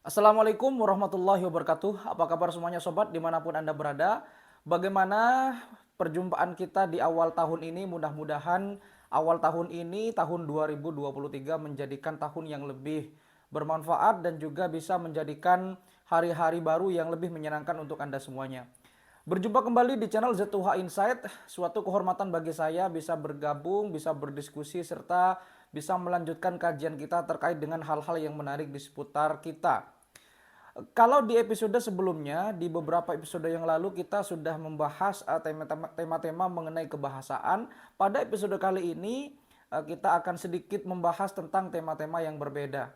Assalamualaikum warahmatullahi wabarakatuh. Apa kabar semuanya sobat dimanapun Anda berada? Bagaimana perjumpaan kita di awal tahun ini? Mudah-mudahan awal tahun ini, tahun 2023 menjadikan tahun yang lebih bermanfaat dan juga bisa menjadikan hari-hari baru yang lebih menyenangkan untuk Anda semuanya. Berjumpa kembali di channel Z2H Insight. Suatu kehormatan bagi saya bisa bergabung, bisa berdiskusi, serta bisa melanjutkan kajian kita terkait dengan hal-hal yang menarik di seputar kita. Kalau di episode sebelumnya, di beberapa episode yang lalu kita sudah membahas tema-tema mengenai kebahasaan. Pada episode kali ini kita akan sedikit membahas tentang tema-tema yang berbeda.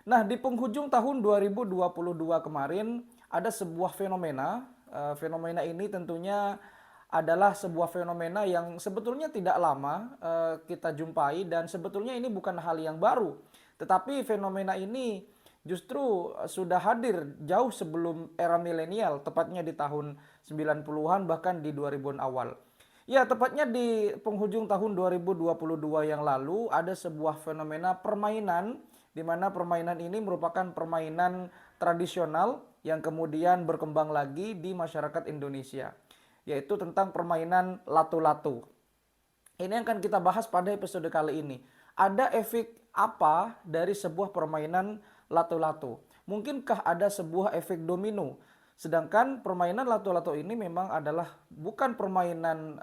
Nah, di penghujung tahun 2022 kemarin ada sebuah fenomena. Fenomena ini tentunya adalah sebuah fenomena yang sebetulnya tidak lama kita jumpai dan sebetulnya ini bukan hal yang baru. Tetapi fenomena ini justru sudah hadir jauh sebelum era milenial, tepatnya di tahun 90-an bahkan di 2000-an awal. Ya, tepatnya di penghujung tahun 2022 yang lalu ada sebuah fenomena permainan di mana permainan ini merupakan permainan tradisional yang kemudian berkembang lagi di masyarakat Indonesia, yaitu tentang permainan lato-lato. Ini yang akan kita bahas pada episode kali ini. Ada efek apa dari sebuah permainan lato-lato? Mungkinkah ada sebuah efek domino? Sedangkan permainan lato-lato ini memang adalah bukan permainan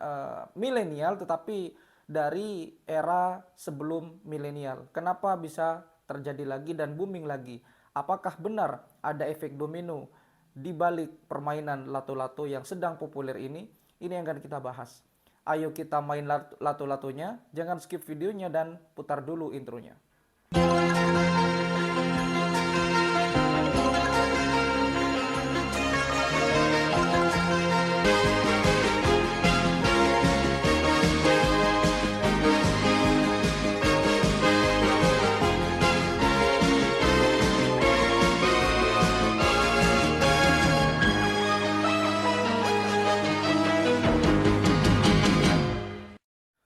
milenial tetapi dari era sebelum milenial. Kenapa bisa terjadi lagi dan booming lagi? Apakah benar ada efek domino di balik permainan lato-lato yang sedang populer ini? Ini yang akan kita bahas. Ayo kita main lato-latonya. Jangan skip videonya dan putar dulu intronya.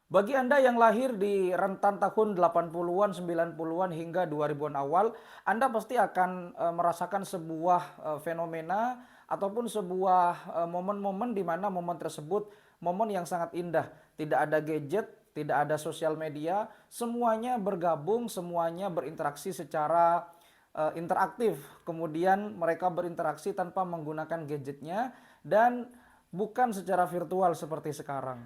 Bagi Anda yang lahir di rentan tahun 80-an, 90-an hingga 2000-an awal, Anda pasti akan merasakan sebuah fenomena ataupun sebuah momen-momen di mana momen tersebut momen yang sangat indah. Tidak ada gadget, tidak ada sosial media, semuanya bergabung, semuanya berinteraksi secara interaktif. Kemudian mereka berinteraksi tanpa menggunakan gadgetnya dan bukan secara virtual seperti sekarang.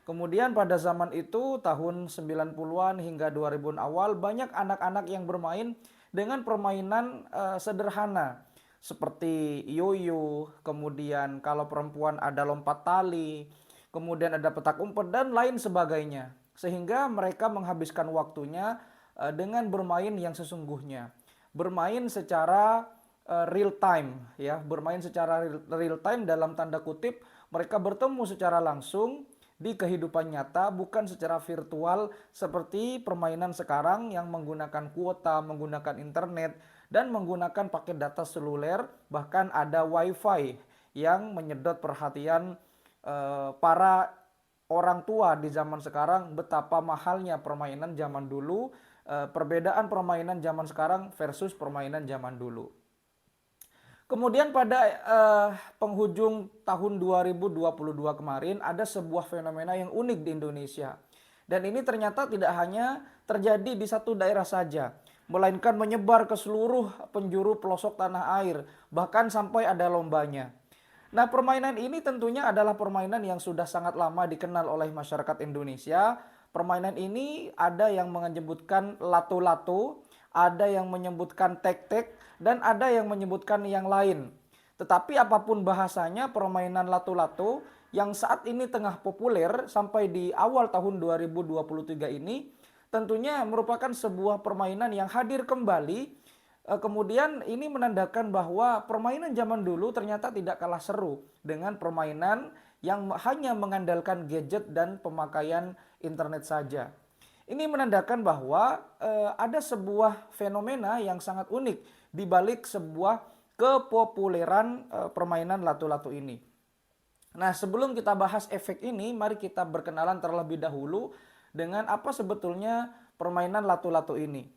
Kemudian pada zaman itu tahun 90-an hingga 2000-an awal banyak anak-anak yang bermain dengan permainan sederhana seperti yoyo, kemudian kalau perempuan ada lompat tali, kemudian ada petak umpet dan lain sebagainya. Sehingga mereka menghabiskan waktunya dengan bermain yang sesungguhnya. Bermain secara real time ya, bermain secara real time dalam tanda kutip mereka bertemu secara langsung di kehidupan nyata bukan secara virtual seperti permainan sekarang yang menggunakan kuota, menggunakan internet dan menggunakan paket data seluler, bahkan ada wifi yang menyedot perhatian para orang tua di zaman sekarang betapa mahalnya permainan zaman dulu, perbedaan permainan zaman sekarang versus permainan zaman dulu. Kemudian pada penghujung tahun 2022 kemarin ada sebuah fenomena yang unik di Indonesia. Dan ini ternyata tidak hanya terjadi di satu daerah saja, melainkan menyebar ke seluruh penjuru pelosok tanah air, bahkan sampai ada lombanya. Nah, permainan ini tentunya adalah permainan yang sudah sangat lama dikenal oleh masyarakat Indonesia. Permainan ini ada yang menyebutkan lato-lato, ada yang menyebutkan tek-tek, dan ada yang menyebutkan yang lain. Tetapi apapun bahasanya, permainan lato-lato yang saat ini tengah populer sampai di awal tahun 2023 ini tentunya merupakan sebuah permainan yang hadir kembali. Kemudian ini menandakan bahwa permainan zaman dulu ternyata tidak kalah seru dengan permainan yang hanya mengandalkan gadget dan pemakaian internet saja. Ini menandakan bahwa ada sebuah fenomena yang sangat unik di balik sebuah kepopuleran permainan lato-lato ini. Nah, sebelum kita bahas efek ini, mari kita berkenalan terlebih dahulu dengan apa sebetulnya permainan lato-lato ini.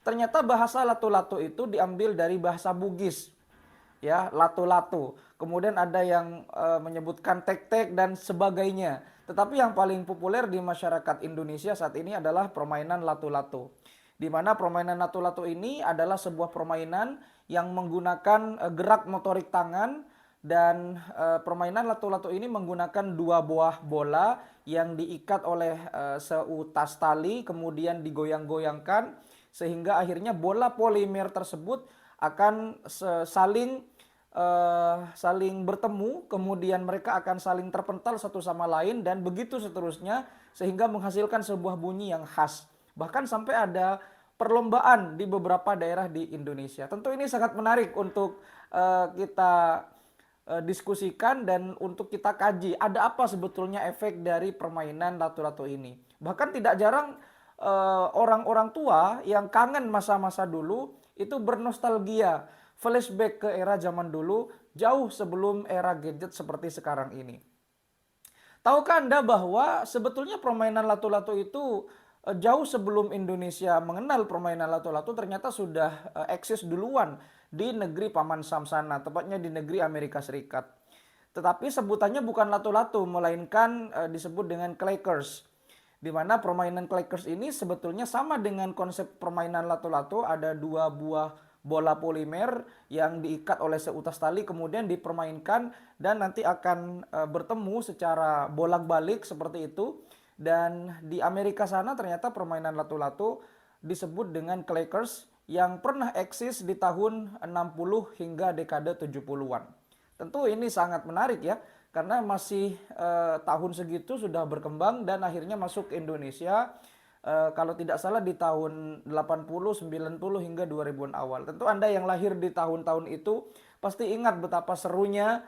Ternyata bahasa lato-lato itu diambil dari bahasa Bugis, ya, lato-lato. Kemudian ada yang menyebutkan tek-tek dan sebagainya. Tetapi yang paling populer di masyarakat Indonesia saat ini adalah permainan lato-lato. Di mana permainan lato-lato ini adalah sebuah permainan yang menggunakan gerak motorik tangan, dan permainan lato-lato ini menggunakan dua buah bola yang diikat oleh seutas tali kemudian digoyang-goyangkan sehingga akhirnya bola polimer tersebut akan saling bertemu, kemudian mereka akan saling terpental satu sama lain dan begitu seterusnya sehingga menghasilkan sebuah bunyi yang khas. Bahkan sampai ada perlombaan di beberapa daerah di Indonesia. Tentu ini sangat menarik untuk kita diskusikan dan untuk kita kaji ada apa sebetulnya efek dari permainan lato-lato ini. Bahkan tidak jarang orang-orang tua yang kangen masa-masa dulu itu bernostalgia, flashback ke era zaman dulu jauh sebelum era gadget seperti sekarang ini. Tahukah Anda bahwa sebetulnya permainan lato-lato itu jauh sebelum Indonesia mengenal permainan lato-lato ternyata sudah eksis duluan di negeri Paman Sam sana, tepatnya di negeri Amerika Serikat. Tetapi sebutannya bukan lato-lato, melainkan disebut dengan clackers. Di mana permainan clackers ini sebetulnya sama dengan konsep permainan lato-lato, ada dua buah bola polimer yang diikat oleh seutas tali kemudian dipermainkan dan nanti akan bertemu secara bolak-balik seperti itu. Dan di Amerika sana ternyata permainan lato-lato disebut dengan clackers yang pernah eksis di tahun 60 hingga dekade 70-an. Tentu ini sangat menarik ya, karena masih tahun segitu sudah berkembang dan akhirnya masuk ke Indonesia kalau tidak salah di tahun 80, 90 hingga 2000-an awal. Tentu Anda yang lahir di tahun-tahun itu pasti ingat betapa serunya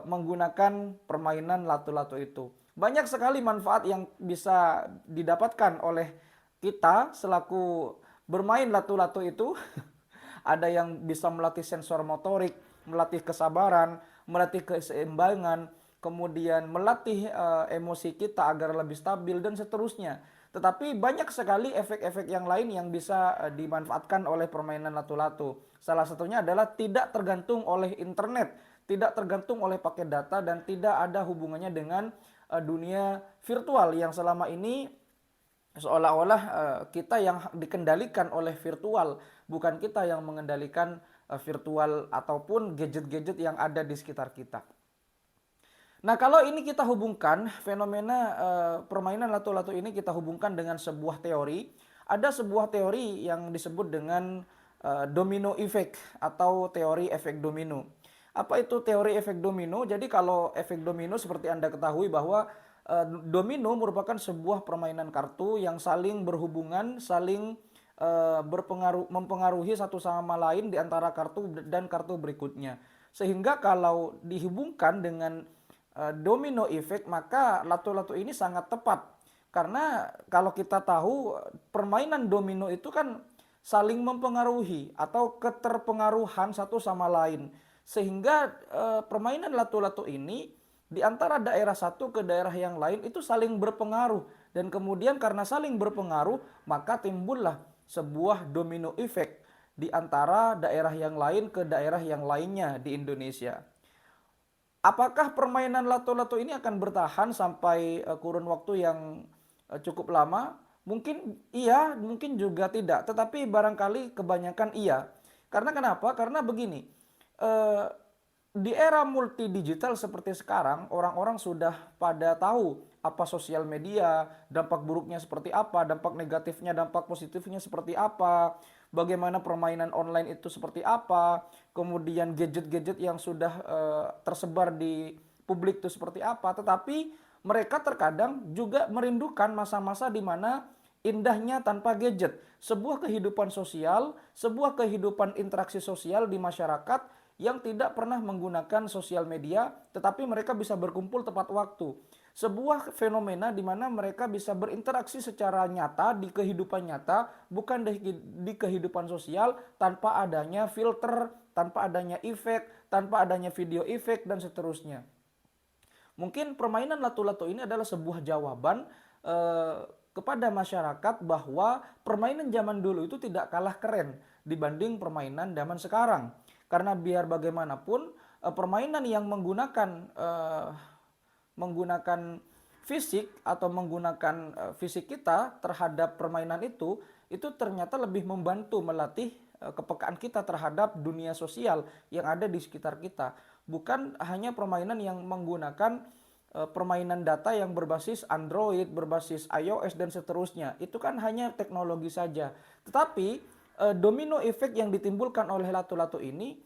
menggunakan permainan lato-lato itu. Banyak sekali manfaat yang bisa didapatkan oleh kita selaku bermain lato-lato itu. Ada yang bisa melatih sensor motorik, melatih kesabaran, melatih keseimbangan, kemudian melatih emosi kita agar lebih stabil dan seterusnya. Tetapi banyak sekali efek-efek yang lain yang bisa dimanfaatkan oleh permainan lato-lato. Salah satunya adalah tidak tergantung oleh internet, tidak tergantung oleh paket data dan tidak ada hubungannya dengan dunia virtual yang selama ini seolah-olah kita yang dikendalikan oleh virtual, bukan kita yang mengendalikan virtual ataupun gadget-gadget yang ada di sekitar kita. Nah, kalau ini kita hubungkan fenomena permainan lato-lato ini kita hubungkan dengan sebuah teori, ada sebuah teori yang disebut dengan domino effect atau teori efek domino. Apa itu teori efek domino? Jadi kalau efek domino seperti Anda ketahui bahwa domino merupakan sebuah permainan kartu yang saling berhubungan, saling mempengaruhi satu sama lain di antara kartu dan kartu berikutnya. Sehingga kalau dihubungkan dengan domino effect, maka lato-lato ini sangat tepat. Karena kalau kita tahu permainan domino itu kan saling mempengaruhi atau keterpengaruhan satu sama lain. Sehingga permainan lato-lato ini di antara daerah satu ke daerah yang lain itu saling berpengaruh. Dan kemudian karena saling berpengaruh maka timbullah sebuah domino effect di antara daerah yang lain ke daerah yang lainnya di Indonesia. Apakah permainan lato-lato ini akan bertahan sampai kurun waktu yang cukup lama? Mungkin iya, mungkin juga tidak. Tetapi barangkali kebanyakan iya. Karena kenapa? Karena begini, di era multi digital seperti sekarang, orang-orang sudah pada tahu apa sosial media, dampak buruknya seperti apa, dampak negatifnya, dampak positifnya seperti apa, bagaimana permainan online itu seperti apa, kemudian gadget-gadget yang sudah tersebar di publik itu seperti apa. Tetapi mereka terkadang juga merindukan masa-masa di mana indahnya tanpa gadget, sebuah kehidupan sosial, sebuah kehidupan interaksi sosial di masyarakat yang tidak pernah menggunakan sosial media, tetapi mereka bisa berkumpul tepat waktu. Sebuah fenomena di mana mereka bisa berinteraksi secara nyata di kehidupan nyata, bukan di kehidupan sosial, tanpa adanya filter, tanpa adanya efek, tanpa adanya video efek, dan seterusnya. Mungkin permainan lato-lato ini adalah sebuah jawaban kepada masyarakat bahwa permainan zaman dulu itu tidak kalah keren dibanding permainan zaman sekarang. Karena biar bagaimanapun permainan yang menggunakan fisik atau menggunakan fisik kita terhadap permainan itu ternyata lebih membantu melatih kepekaan kita terhadap dunia sosial yang ada di sekitar kita. Bukan hanya permainan yang menggunakan permainan data yang berbasis Android, berbasis iOS dan seterusnya. Itu kan hanya teknologi saja. Tetapi domino effect yang ditimbulkan oleh lato-lato ini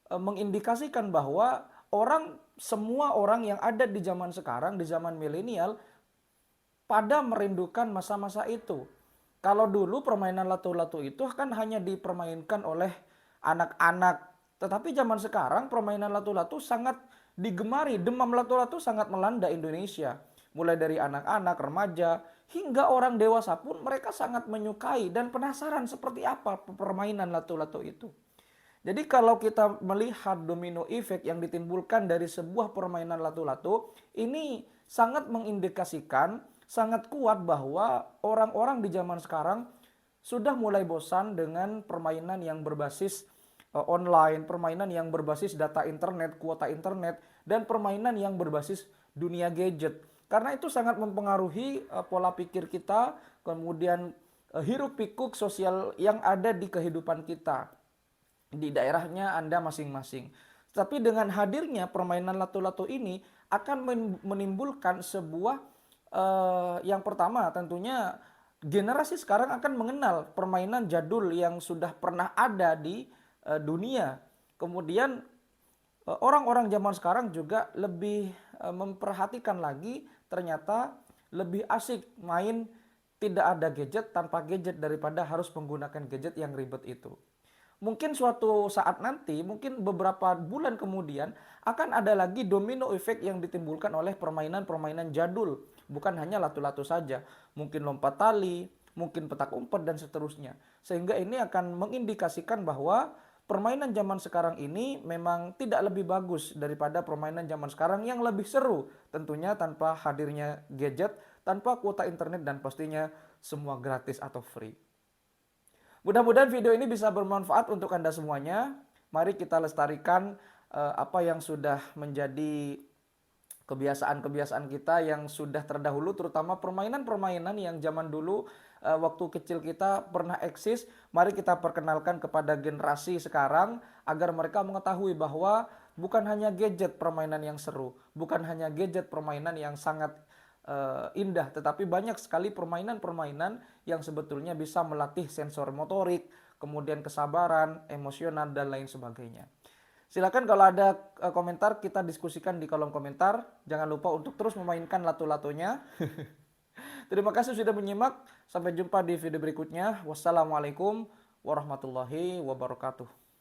mengindikasikan bahwa semua orang yang ada di zaman sekarang, di zaman milenial, pada merindukan masa-masa itu. Kalau dulu permainan lato-lato itu kan hanya dipermainkan oleh anak-anak. Tetapi zaman sekarang permainan lato-lato sangat digemari. Demam lato-lato sangat melanda Indonesia. Mulai dari anak-anak, remaja, hingga orang dewasa pun mereka sangat menyukai dan penasaran seperti apa permainan lato-lato itu. Jadi kalau kita melihat domino effect yang ditimbulkan dari sebuah permainan lato-lato, ini sangat mengindikasikan, sangat kuat bahwa orang-orang di zaman sekarang sudah mulai bosan dengan permainan yang berbasis online, permainan yang berbasis data internet, kuota internet, dan permainan yang berbasis dunia gadget. Karena itu sangat mempengaruhi pola pikir kita, kemudian hiruk pikuk sosial yang ada di kehidupan kita di daerahnya Anda masing-masing. Tapi dengan hadirnya permainan lato-lato ini akan menimbulkan sebuah yang pertama tentunya generasi sekarang akan mengenal permainan jadul yang sudah pernah ada di dunia. Kemudian orang-orang zaman sekarang juga lebih memperhatikan lagi, ternyata lebih asik main tidak ada gadget, tanpa gadget, daripada harus menggunakan gadget yang ribet itu. Mungkin suatu saat nanti, mungkin beberapa bulan kemudian akan ada lagi domino effect yang ditimbulkan oleh permainan-permainan jadul. Bukan hanya lato-lato saja, mungkin lompat tali, mungkin petak umpet dan seterusnya. Sehingga ini akan mengindikasikan bahwa permainan zaman sekarang ini memang tidak lebih bagus daripada permainan zaman sekarang yang lebih seru. Tentunya tanpa hadirnya gadget, tanpa kuota internet, dan pastinya semua gratis atau free. Mudah-mudahan video ini bisa bermanfaat untuk Anda semuanya. Mari kita lestarikan apa yang sudah menjadi kebiasaan-kebiasaan kita yang sudah terdahulu, terutama permainan-permainan yang zaman dulu waktu kecil kita pernah eksis. Mari kita perkenalkan kepada generasi sekarang agar mereka mengetahui bahwa bukan hanya gadget permainan yang seru, bukan hanya gadget permainan yang sangat indah, tetapi banyak sekali permainan-permainan yang sebetulnya bisa melatih sensor motorik, kemudian kesabaran, emosional, dan lain sebagainya. Silakan kalau ada komentar, kita diskusikan di kolom komentar. Jangan lupa untuk terus memainkan lato-latonya. Terima kasih sudah menyimak. Sampai jumpa di video berikutnya. Wassalamualaikum warahmatullahi wabarakatuh.